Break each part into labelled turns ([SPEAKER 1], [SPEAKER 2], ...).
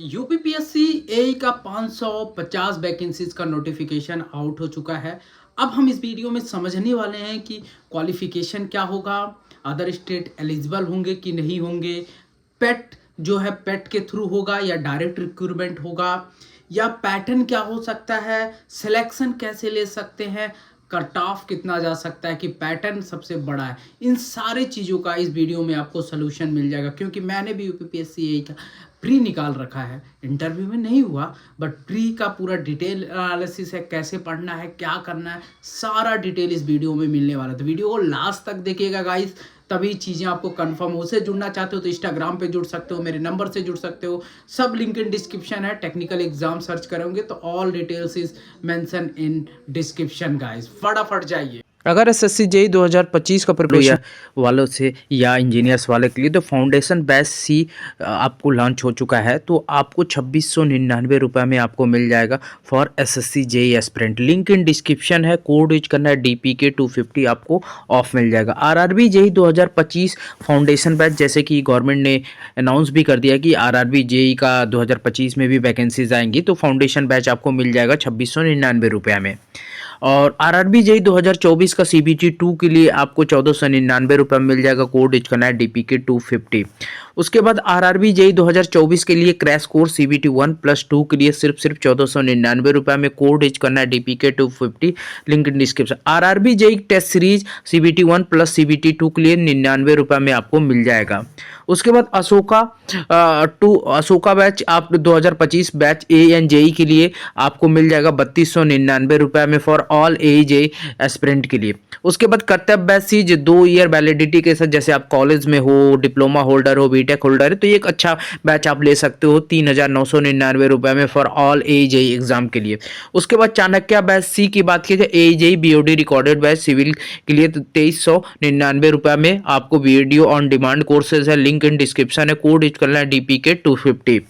[SPEAKER 1] UPPSC एई का 550 vacancies का notification out हो चुका है। अब हम इस वीडियो में समझने वाले हैं कि क्वालिफिकेशन क्या होगा, अदर स्टेट एलिजिबल होंगे कि नहीं होंगे, पेट जो है पेट के थ्रू होगा या डायरेक्ट रिक्रूटमेंट होगा, या पैटर्न क्या हो सकता है, सिलेक्शन कैसे ले सकते हैं, कट ऑफ कितना जा सकता है, कि पैटर्न सबसे बड़ा है। इन सारी चीज़ों का इस वीडियो में आपको सोल्यूशन मिल जाएगा, क्योंकि मैंने भी यूपीपीएससी एई का प्री निकाल रखा है। इंटरव्यू में नहीं हुआ, बट प्री का पूरा डिटेल एनालिसिस है, कैसे पढ़ना है, क्या करना है, सारा डिटेल इस वीडियो में मिलने वाला है। तो वीडियो को लास्ट तक देखिएगा गाइस, तभी चीज़ें आपको कंफर्म हो। से जुड़ना चाहते हो तो इंस्टाग्राम पे जुड़ सकते हो, मेरे नंबर से जुड़ सकते हो, सब लिंक इन डिस्क्रिप्शन है। टेक्निकल एग्जाम सर्च करोगे तो all details is mention in description guys. फटाफट जाइए।
[SPEAKER 2] अगर एसएससी जेई 2025 का प्रिपरेशन वालों से या इंजीनियर्स वाले के लिए तो फाउंडेशन बैच सी आपको लॉन्च हो चुका है। तो आपको 2699 रुपये में आपको मिल जाएगा for SSC JE aspirant. Link in description है, कोड यूज करना है DPK 250, आपको ऑफ मिल जाएगा। आरआरबी जेई 2025 फाउंडेशन बैच, जैसे कि गवर्नमेंट ने अनाउंस भी कर दिया कि आरआरबी जेई का 2025 में भी वैकेंसीज आएंगी, तो फाउंडेशन बैच आपको मिल जाएगा 2699 रुपये में। और आरआरबी जेई 2024 का CBT 2 के लिए आपको 1499 रुपये मिल जाएगा, कोड यूज करना है DPK 250। उसके बाद आरआरबी जेई 2024 के लिए क्रैश कोर्स CBT 1+2 के लिए सिर्फ 1499 रुपये में, कोड यूज करना है DPK 250। Link in description. RRB JE test series CBT 1 plus CBT 2 के लिए 99 रुपये में आपको मिल जाएगा। उसके बाद अशोका बैच आप 2025 बैच ANJE के लिए आपको मिल जाएगा 3299 रुपये में फॉर ऑल AJE एस्पिरेंट के लिए। उसके बाद कर्तव्य बैच सी, जो 2 ईयर वैलिडिटी के साथ, जैसे आप कॉलेज में हो, डिप्लोमा होल्डर हो, बीटेक होल्डर है, तो ये एक अच्छा बैच आप ले सकते हो 3999 रुपये में फॉर ऑल AJE एग्जाम के लिए। उसके बाद चाणक्य बैच सी की बात की जाए, AJE BOD recorded batch civil के लिए, तो 2399 रुपये में आपको वीडियो ऑन डिमांड कोर्सेज है, लिंक इन डिस्क्रिप्शन है, कोड यूज करना है DPK 250।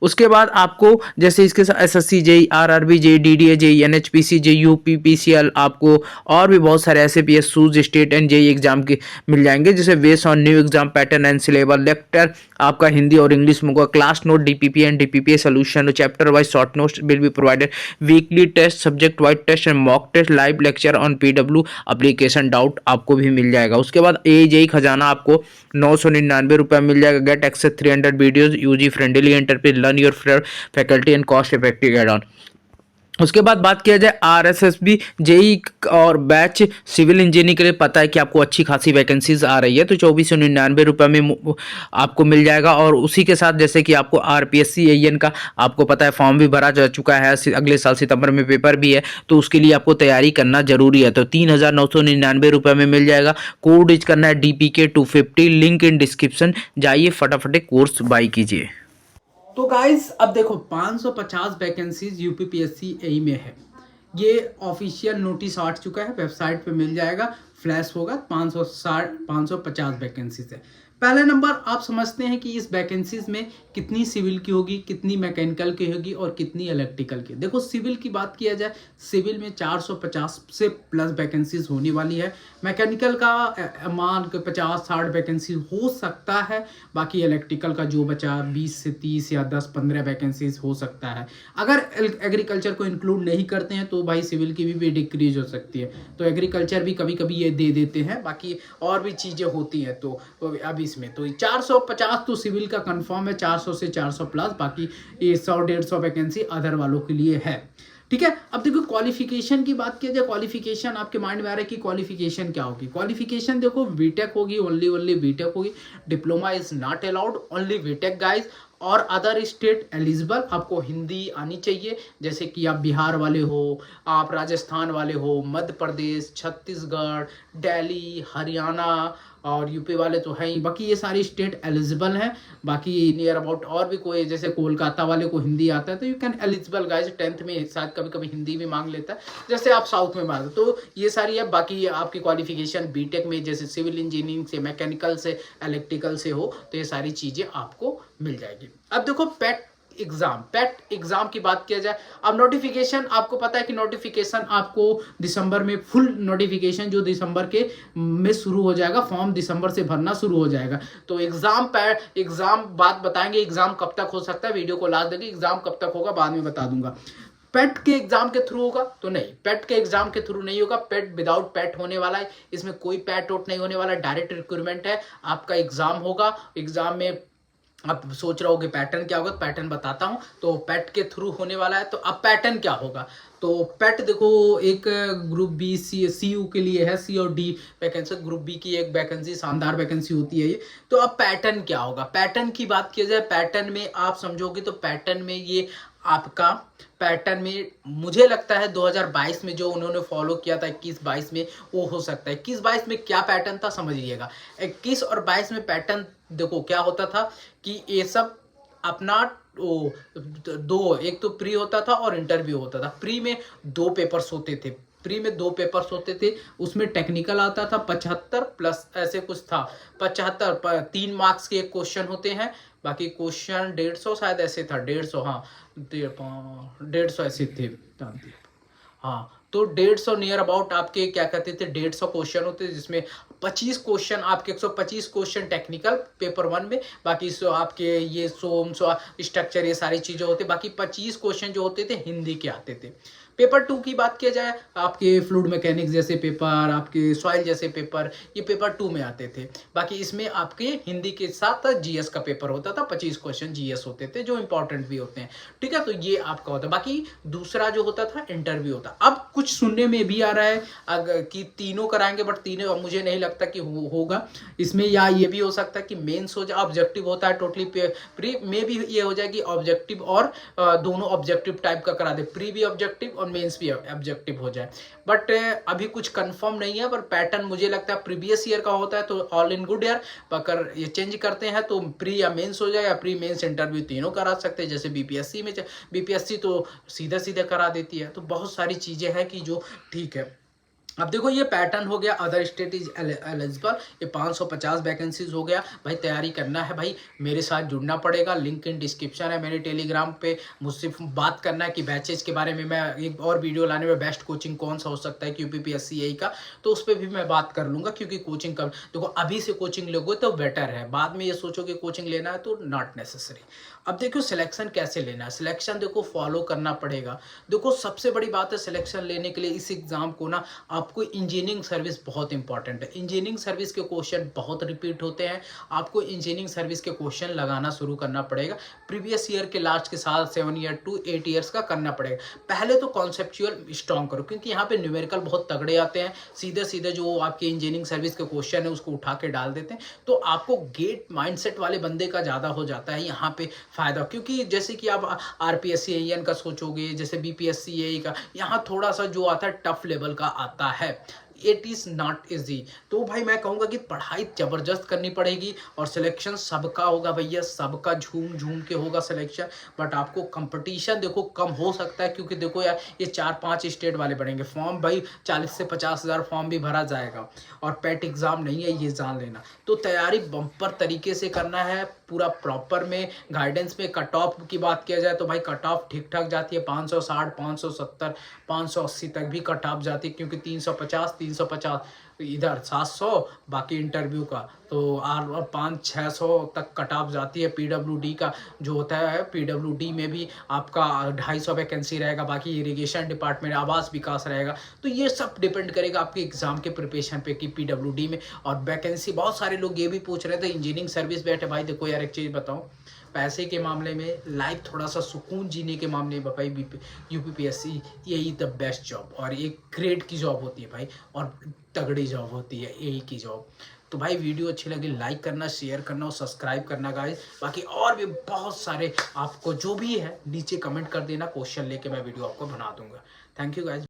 [SPEAKER 2] उसके बाद आपको जैसे इसके साथ SSC JE, RRB JE, DDA JE, NHPC JE, UPPCL, आपको और भी बहुत सारे SAPS सूज स्टेट एंड जेई एग्जाम के मिल जाएंगे, जैसे based on new exam pattern and syllabus. Lecture आपका हिंदी और इंग्लिश में होगा। Class note, DPP and DPPA solution, chapter wise short notes will be provided. Weekly test, subject wise test and mock test, live lecture on PW application doubt आपको भी मिल जाएगा। उसके बाद AJE खजाना आपको 999 रुपये मिल जाएगा। Get access 300 videos, UG friendly interpret, learn your faculty and cost effective add on. उसके बाद बात किया जाए RSSB जेई और बैच सिविल इंजीनियरिंग के लिए, पता है कि आपको अच्छी खासी वैकेंसीज आ रही है, तो 2499 रुपये में आपको मिल जाएगा। और उसी के साथ जैसे कि आपको RPSC AN का आपको पता है फॉर्म भी भरा जा चुका है, अगले साल सितंबर में पेपर भी है, तो उसके लिए आपको तैयारी करना जरूरी है। तो 3999 रुपये में मिल जाएगा, कोड यूज करना है DPK 250। लिंक इन डिस्क्रिप्शन, जाइए फटाफट कोर्स बाई कीजिए।
[SPEAKER 1] तो गाइस अब देखो 550 वैकेंसीज यूपीपीएससी एई में है। ये ऑफिशियल नोटिस आ चुका है, वेबसाइट पे मिल जाएगा, फ्लैश होगा। 550 वैकेंसीज है। पहले नंबर आप समझते हैं कि इस वैकेंसीज में कितनी सिविल की होगी, कितनी मैकेनिकल की होगी और कितनी इलेक्ट्रिकल की। देखो सिविल की बात किया जाए, सिविल में 450 से प्लस वैकेंसीज होने वाली है। मैकेनिकल का मान 50-60 वैकेंसी हो सकता है। बाकी इलेक्ट्रिकल का जो बचा 20 से 30 या 10-15 वैकेंसीज हो सकता है। अगर एग्रीकल्चर को इंक्लूड नहीं करते हैं तो भाई सिविल की भी डिक्रीज हो सकती है, तो एग्रीकल्चर भी कभी कभी ये दे देते हैं। बाकी और भी चीज़ें होती हैं। तो अब इसमें तो 450 तो सिविल का कंफर्म है, 400 से 400 प्लस, बाकी ये 100-150 वैकेंसी अदर वालों के लिए है। ठीक है। अब देखो क्वालिफिकेशन की बात किया जाए, क्वालिफिकेशन आपके माइंड में आ रहा है कि क्वालिफिकेशन क्या होगी। क्वालिफिकेशन देखो बीटेक होगी, ओनली बीटेक होगी। Diploma is not allowed, only BTech guys. और अदर स्टेट एलिजिबल, आपको हिंदी आनी चाहिए, जैसे कि आप बिहार वाले हो, आप राजस्थान वाले हो, मध्य प्रदेश, छत्तीसगढ़, दिल्ली, हरियाणा और यूपी वाले तो हैं ही। बाकी ये सारी स्टेट एलिजिबल हैं। बाकी नियर अबाउट और भी कोई, जैसे कोलकाता वाले को हिंदी आता है तो you can eligible guys. 10th में शायद कभी कभी हिंदी भी मांग लेता है, जैसे आप साउथ में मांगते, तो ये सारी है। बाकी आपकी क्वालिफिकेशन बीटेक में जैसे सिविल इंजीनियरिंग से, मैकेनिकल से, इलेक्ट्रिकल से हो, तो ये सारी चीज़ें आपको मिल जाएगी। अब देखो पेट एग्जाम, पेट एग्जाम की बात किया जाए, अब नोटिफिकेशन आपको पता है कि नोटिफिकेशन आपको दिसंबर में, फुल नोटिफिकेशन जो दिसंबर के में शुरू हो जाएगा, फॉर्म दिसंबर से भरना शुरू हो जाएगा। तो एग्जाम बात बताएंगे, एग्जाम कब तक हो सकता है, वीडियो को लास्ट देंगे, एग्जाम कब तक होगा बाद में बता दूंगा। पेट के एग्जाम के थ्रू होगा तो नहीं, पेट के एग्जाम के थ्रू नहीं होगा, पेट विदाउट पेट होने वाला है, इसमें कोई पेट वोट नहीं होने वाला, डायरेक्ट रिक्रूटमेंट है, आपका एग्जाम होगा। एग्जाम में आप सोच रहे हो कि पैटर्न क्या होगा, पैटर्न बताता हूं। तो पैट के थ्रू होने वाला है, तो अब पैटर्न क्या होगा, तो पैट देखो एक ग्रुप बी सी यू के लिए है, सी और डी वैकेंसी, ग्रुप बी की एक वैकेंसी, शानदार वैकेंसी होती है ये। तो अब पैटर्न क्या होगा, पैटर्न की बात की जाए, पैटर्न में आप समझोगे तो पैटर्न में ये आपका पैटर्न में मुझे लगता है 2022 में जो उन्होंने फॉलो किया था 21-22 में, वो हो सकता है। 21-22 में क्या पैटर्न था समझिएगा, 21 और 22 में पैटर्न देखो क्या होता था कि ये सब अपना दो, एक तो प्री होता था और इंटरव्यू होता था। प्री में 2 पेपर्स होते थे, प्री में 2 पेपर्स होते थे, उसमें टेक्निकल आता था 75 प्लस ऐसे कुछ था, 75 3 मार्क्स के एक क्वेश्चन होते हैं, बाकी क्वेश्चन 150 शायद ऐसे था, 150 हाँ 150 ऐसे थे हाँ। तो 150 नियर अबाउट आपके क्या कहते थे 150 क्वेश्चन होते थे, जिसमें 25 क्वेश्चन आपके 125 क्वेश्चन टेक्निकल पेपर 1 में, बाकी आपके ये स्ट्रक्चर ये सारी चीजें होती, बाकी 25 क्वेश्चन जो होते थे हिंदी के आते थे। पेपर 2 की बात किया जाए, आपके फ्लूइड मैकेनिक्स जैसे पेपर, आपके सॉइल जैसे पेपर, ये पेपर 2 में आते थे। बाकी इसमें आपके हिंदी के साथ जीएस का पेपर होता था, 25 क्वेश्चन जीएस होते थे जो इंपॉर्टेंट भी होते हैं, ठीक है। तो ये आपका होता है, बाकी दूसरा जो होता था इंटरव्यू होता। अब कुछ सुनने में भी आ रहा है कि तीनों कराएंगे, बट तीनों मुझे नहीं लगता कि होगा इसमें, या ये भी हो सकता है कि मेंस हो जाए, ऑब्जेक्टिव होता है टोटली प्री में भी ये हो जाए कि ऑब्जेक्टिव और दोनों ऑब्जेक्टिव टाइप का करा दे, प्री भी ऑब्जेक्टिव और मेंस भी ऑब्जेक्टिव हो जाए, बट अभी कुछ कंफर्म नहीं है। पर पैटर्न मुझे लगता है प्रीवियस ईयर का होता है तो ऑल इन गुड यार, अगर ये चेंज करते हैं तो प्री या मेंस हो जाए, या प्री मेंस इंटरव्यू तीनों करा सकते हैं, जैसे बीपीएससी में, बीपीएससी तो सीधा सीधा करा देती है। तो बहुत सारी चीजें हैं कि जो ठीक है। अब देखो ये पैटर्न हो गया, अदर स्टेट इज एलिजिबल, ये 550 वैकेंसीज हो गया भाई। तैयारी करना है भाई, मेरे साथ जुड़ना पड़ेगा, लिंक इन डिस्क्रिप्शन है, मेरे टेलीग्राम पे मुझसे बात करना है कि बैचेज के बारे में मैं एक और वीडियो लाने में, बेस्ट कोचिंग कौन सा हो सकता है यूपीपीएससी का, तो उस पर भी मैं बात कर लूँगा, क्योंकि कोचिंग का देखो अभी से कोचिंग लोगे तो बेटर है, बाद में ये सोचो कि कोचिंग लेना है तो नॉट नेसेसरी। अब देखो सिलेक्शन कैसे लेना है, सिलेक्शन देखो फॉलो करना पड़ेगा। देखो सबसे बड़ी बात है सिलेक्शन लेने के लिए इस एग्जाम को ना, आपको इंजीनियरिंग सर्विस बहुत इंपॉर्टेंट है। इंजीनियरिंग सर्विस के क्वेश्चन बहुत रिपीट होते हैं, आपको इंजीनियरिंग सर्विस के क्वेश्चन लगाना शुरू करना पड़ेगा। प्रीवियस ईयर के लास्ट के साथ 7 ईयर टू 8 ईयर्स का करना पड़ेगा। पहले तो कॉन्सेप्चुअल स्ट्रॉन्ग करो, क्योंकि यहाँ पे न्यूमेरिकल बहुत तगड़े आते हैं, सीधे सीधे जो आपके इंजीनियरिंग सर्विस के क्वेश्चन है उसको उठा के डाल देते हैं। तो आपको गेट माइंडसेट वाले बंदे का ज़्यादा हो जाता है यहाँ पे फायदा, क्योंकि जैसे कि आप आरपीएससी एएन का सोचोगे, जैसे बीपीएससी एई का, यहाँ थोड़ा सा जो आता है टफ लेवल का आता है, इट इज़ नॉट इजी। तो भाई मैं कहूँगा कि पढ़ाई ज़बरदस्त करनी पड़ेगी, और सिलेक्शन सबका होगा भैया, सबका झूम झूम के होगा सिलेक्शन। बट आपको कंपटीशन देखो कम हो सकता है, क्योंकि देखो यार ये 4-5 स्टेट वाले बढ़ेंगे फॉर्म, भाई 40 से 50 हज़ार फॉर्म भी भरा जाएगा, और पेट एग्ज़ाम नहीं है ये जान लेना। तो तैयारी बम्पर तरीके से करना है, पूरा प्रॉपर में गाइडेंस में। कट ऑफ की बात किया जाए तो भाई कट ऑफ ठीक ठाक जाती है, 560, 570, 580 तक भी कट ऑफ जाती है, क्योंकि 350 इधर 700, बाकी इंटरव्यू का तो और 500-600 तक कट ऑफ जाती है। पीडब्ल्यूडी का जो होता है, पीडब्ल्यूडी में भी आपका 250 वैकेंसी रहेगा, बाकी इरिगेशन डिपार्टमेंट, आवास विकास रहेगा। तो ये सब डिपेंड करेगा आपके एग्जाम के प्रिपरेशन पे कि पीडब्ल्यूडी में। और वैकेंसी बहुत सारे लोग ये भी पूछ रहे थे इंजीनियरिंग सर्विस बैठे, भाई देखो यार एक चीज़ बताऊँ, पैसे के मामले में, लाइफ थोड़ा सा सुकून जीने के मामले में भाई यूपीपीएससी यही द बेस्ट जॉब, और एक ग्रेड की जॉब होती है भाई, और तगड़ी जॉब होती है यही की जॉब। तो भाई वीडियो अच्छी लगी लाइक करना, शेयर करना और सब्सक्राइब करना गाइस। बाकी और भी बहुत सारे आपको जो भी है नीचे कमेंट कर देना, क्वेश्चन लेके मैं वीडियो आपको बना दूंगा। Thank you guys.